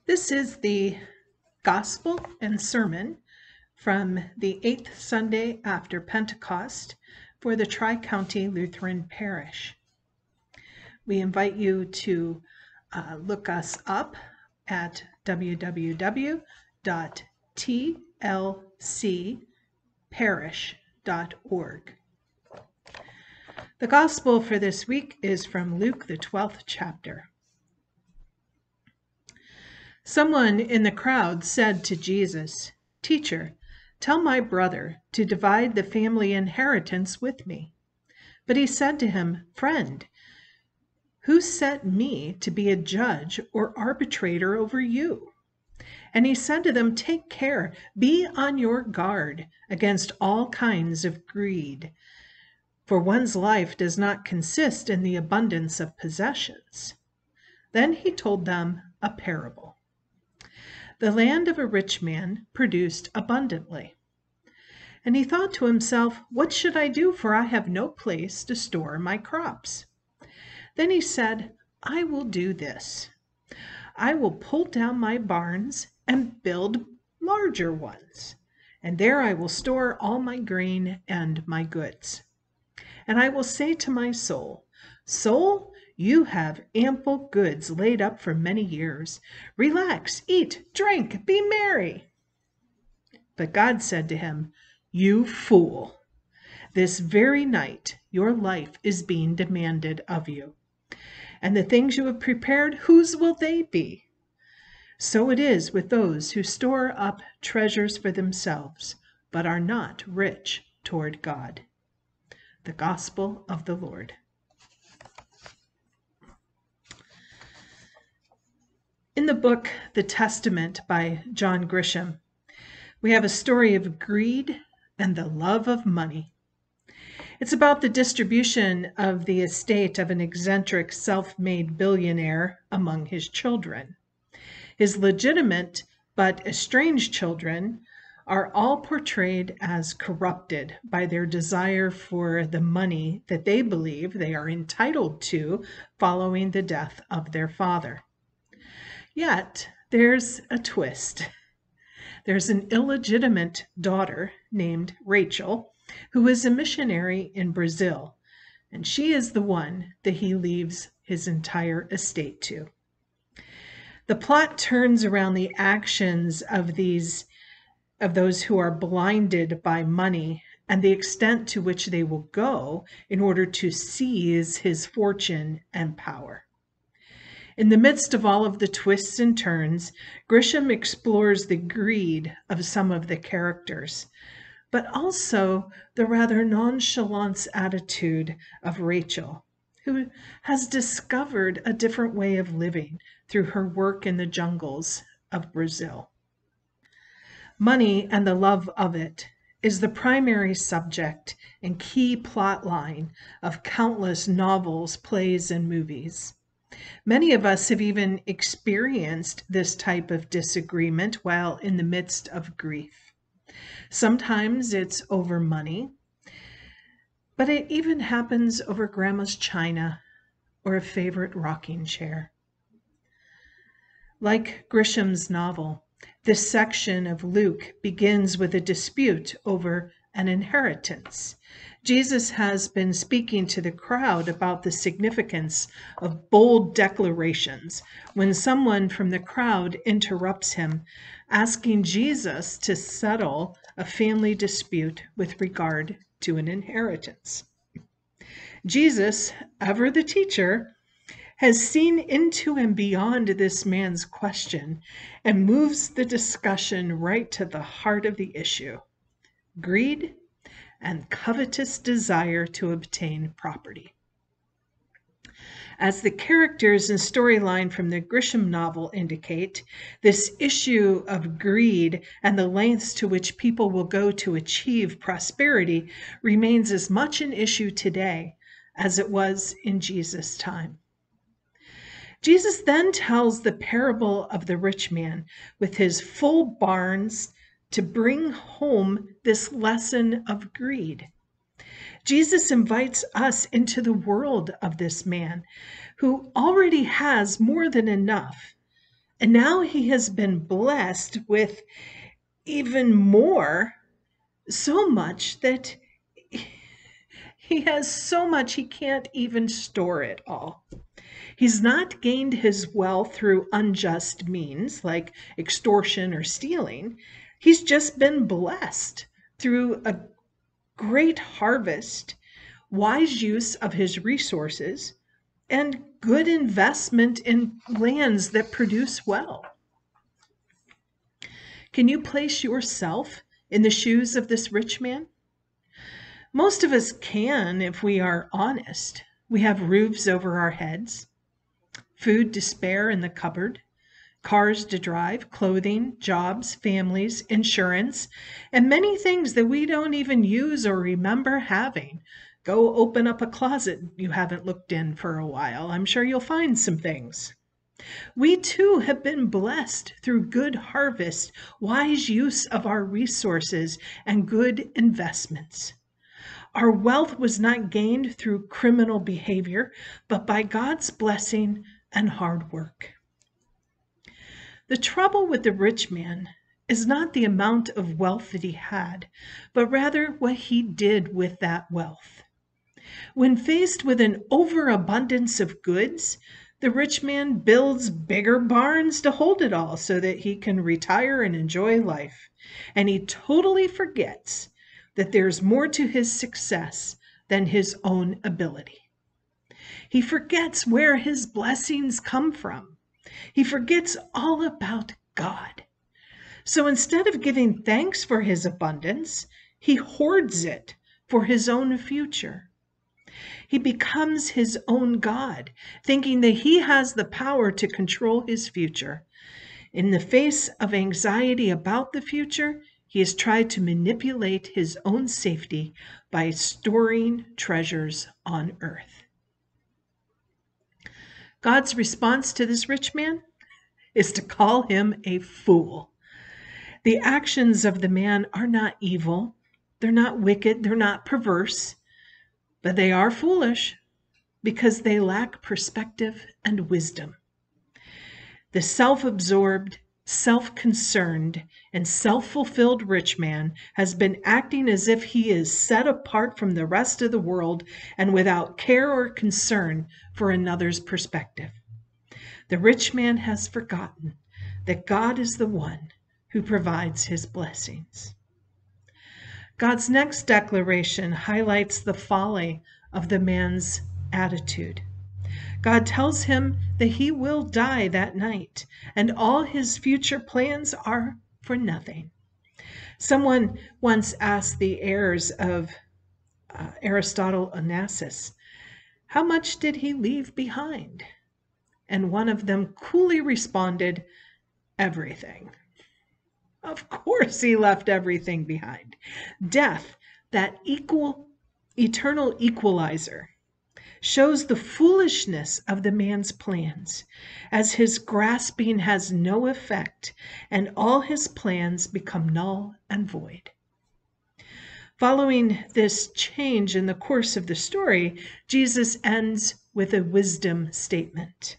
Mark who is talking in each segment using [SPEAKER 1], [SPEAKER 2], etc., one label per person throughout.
[SPEAKER 1] This is the Gospel and Sermon from the 8th Sunday after Pentecost for the Tri-County Lutheran Parish. We invite you to look us up at www.tlcparish.org. The Gospel for this week is from Luke, the 12th chapter. Someone in the crowd said to Jesus, "Teacher, tell my brother to divide the family inheritance with me." But he said to him, "Friend, who set me to be a judge or arbitrator over you?" And he said to them, "Take care, be on your guard against all kinds of greed, for one's life does not consist in the abundance of possessions." Then he told them a parable. The land of a rich man produced abundantly. And he thought to himself, "What should I do, for I have no place to store my crops?" Then he said, "I will do this. I will pull down my barns and build larger ones, and there I will store all my grain and my goods. And I will say to my soul, 'Soul, you have ample goods laid up for many years. Relax, eat, drink, be merry.'" But God said to him, "You fool, this very night your life is being demanded of you. And the things you have prepared, whose will they be? So it is with those who store up treasures for themselves, but are not rich toward God." The Gospel of the Lord. In the book The Testament by John Grisham, we have a story of greed and the love of money. It's about the distribution of the estate of an eccentric self-made billionaire among his children. His legitimate but estranged children are all portrayed as corrupted by their desire for the money that they believe they are entitled to following the death of their father. Yet there's a twist. There's an illegitimate daughter named Rachel who is a missionary in Brazil, and she is the one that he leaves his entire estate to. The plot turns around the actions of those who are blinded by money and the extent to which they will go in order to seize his fortune and power. In the midst of all of the twists and turns, Grisham explores the greed of some of the characters, but also the rather nonchalant attitude of Rachel, who has discovered a different way of living through her work in the jungles of Brazil. Money and the love of it is the primary subject and key plot line of countless novels, plays, and movies. Many of us have even experienced this type of disagreement while in the midst of grief. Sometimes it's over money, but it even happens over grandma's china or a favorite rocking chair. Like Grisham's novel, this section of Luke begins with a dispute over an inheritance. Jesus has been speaking to the crowd about the significance of bold declarations when someone from the crowd interrupts him, asking Jesus to settle a family dispute with regard to an inheritance. Jesus, ever the teacher, has seen into and beyond this man's question and moves the discussion right to the heart of the issue: greed and covetous desire to obtain property. As the characters and storyline from the Grisham novel indicate, this issue of greed and the lengths to which people will go to achieve prosperity remains as much an issue today as it was in Jesus' time. Jesus then tells the parable of the rich man with his full barns to bring home this lesson of greed. Jesus invites us into the world of this man who already has more than enough And now he has been blessed with even more, so much that he has so much he can't even store it all. He's not gained his wealth through unjust means like extortion or stealing. He's just been blessed through a great harvest, wise use of his resources, and good investment in lands that produce well. Can you place yourself in the shoes of this rich man? Most of us can if we are honest. We have roofs over our heads, food to spare in the cupboard, cars to drive, clothing, jobs, families, insurance, and many things that we don't even use or remember having. Go open up a closet you haven't looked in for a while. I'm sure you'll find some things. We too have been blessed through good harvest, wise use of our resources, and good investments. Our wealth was not gained through criminal behavior, but by God's blessing and hard work. The trouble with the rich man is not the amount of wealth that he had, but rather what he did with that wealth. When faced with an overabundance of goods, the rich man builds bigger barns to hold it all so that he can retire and enjoy life. And he totally forgets that there's more to his success than his own ability. He forgets where his blessings come from. He forgets all about God. So instead of giving thanks for his abundance, he hoards it for his own future. He becomes his own God, thinking that he has the power to control his future. In the face of anxiety about the future, he has tried to manipulate his own safety by storing treasures on earth. God's response to this rich man is to call him a fool. The actions of the man are not evil, they're not wicked, they're not perverse, but they are foolish because they lack perspective and wisdom. The self-absorbed, self-concerned, and self-fulfilled rich man has been acting as if he is set apart from the rest of the world and without care or concern for another's perspective. The rich man has forgotten that God is the one who provides his blessings. God's next declaration highlights the folly of the man's attitude. God tells him that he will die that night, and all his future plans are for nothing. Someone once asked the heirs of Aristotle Onassis, how much did he leave behind? And one of them coolly responded, everything. Of course he left everything behind. Death, that eternal equalizer, shows the foolishness of the man's plans, as his grasping has no effect and all his plans become null and void. Following this change in the course of the story, Jesus ends with a wisdom statement.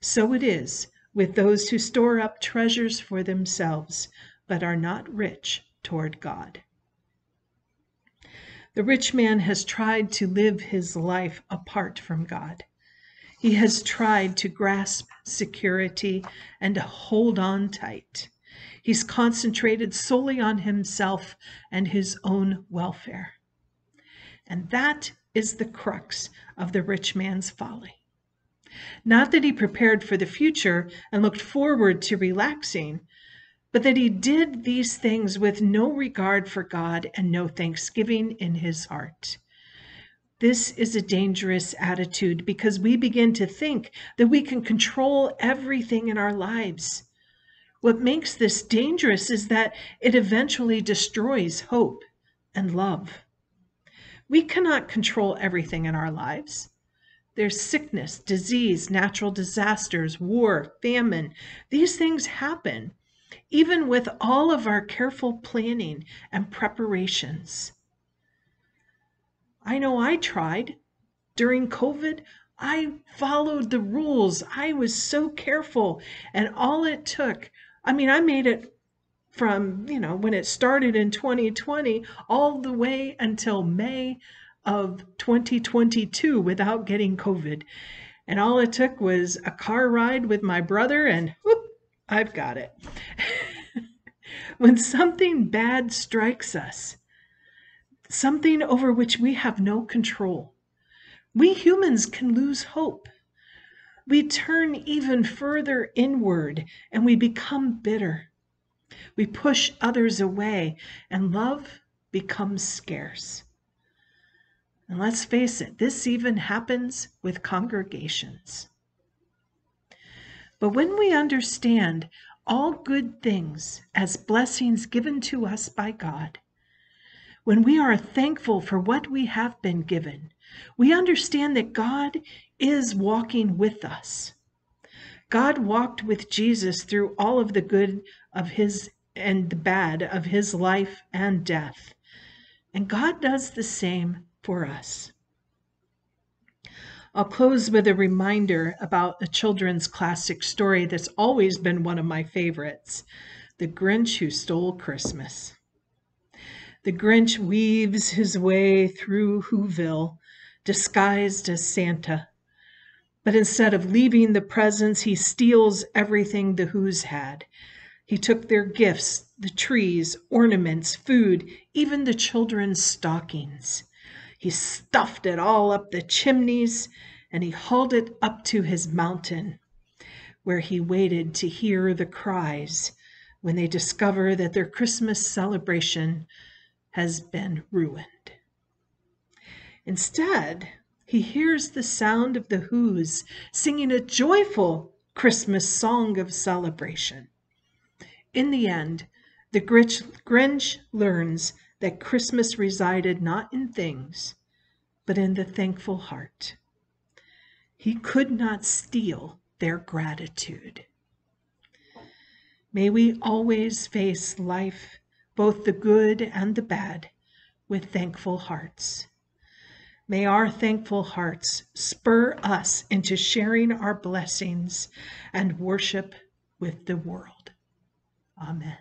[SPEAKER 1] So it is with those who store up treasures for themselves, but are not rich toward God. The rich man has tried to live his life apart from God. He has tried to grasp security and to hold on tight. He's concentrated solely on himself and his own welfare. And that is the crux of the rich man's folly. Not that he prepared for the future and looked forward to relaxing, but that he did these things with no regard for God and no thanksgiving in his heart. This is a dangerous attitude because we begin to think that we can control everything in our lives. What makes this dangerous is that it eventually destroys hope and love. We cannot control everything in our lives. There's sickness, disease, natural disasters, war, famine. These things happen, even with all of our careful planning and preparations. I know I tried. During COVID, I followed the rules. I was so careful. And all it took, I mean, I made it from, when it started in 2020 all the way until May of 2022 without getting COVID. And all it took was a car ride with my brother, and whoop, I've got it. When something bad strikes us, something over which we have no control, we humans can lose hope. We turn even further inward and we become bitter. We push others away and love becomes scarce. And let's face it, this even happens with congregations. But when we understand all good things as blessings given to us by God, when we are thankful for what we have been given, we understand that God is walking with us. God walked with Jesus through all of the good of his and the bad of his life and death. And God does the same for us. I'll close with a reminder about a children's classic story that's always been one of my favorites, The Grinch Who Stole Christmas. The Grinch weaves his way through Whoville, disguised as Santa. But instead of leaving the presents, he steals everything the Whos had. He took their gifts, the trees, ornaments, food, even the children's stockings. He stuffed it all up the chimneys, and he hauled it up to his mountain, where he waited to hear the cries when they discover that their Christmas celebration has been ruined. Instead, he hears the sound of the Whos singing a joyful Christmas song of celebration. In the end, the Grinch learns that Christmas resided not in things, but in the thankful heart. He could not steal their gratitude. May we always face life, both the good and the bad, with thankful hearts. May our thankful hearts spur us into sharing our blessings and worship with the world. Amen.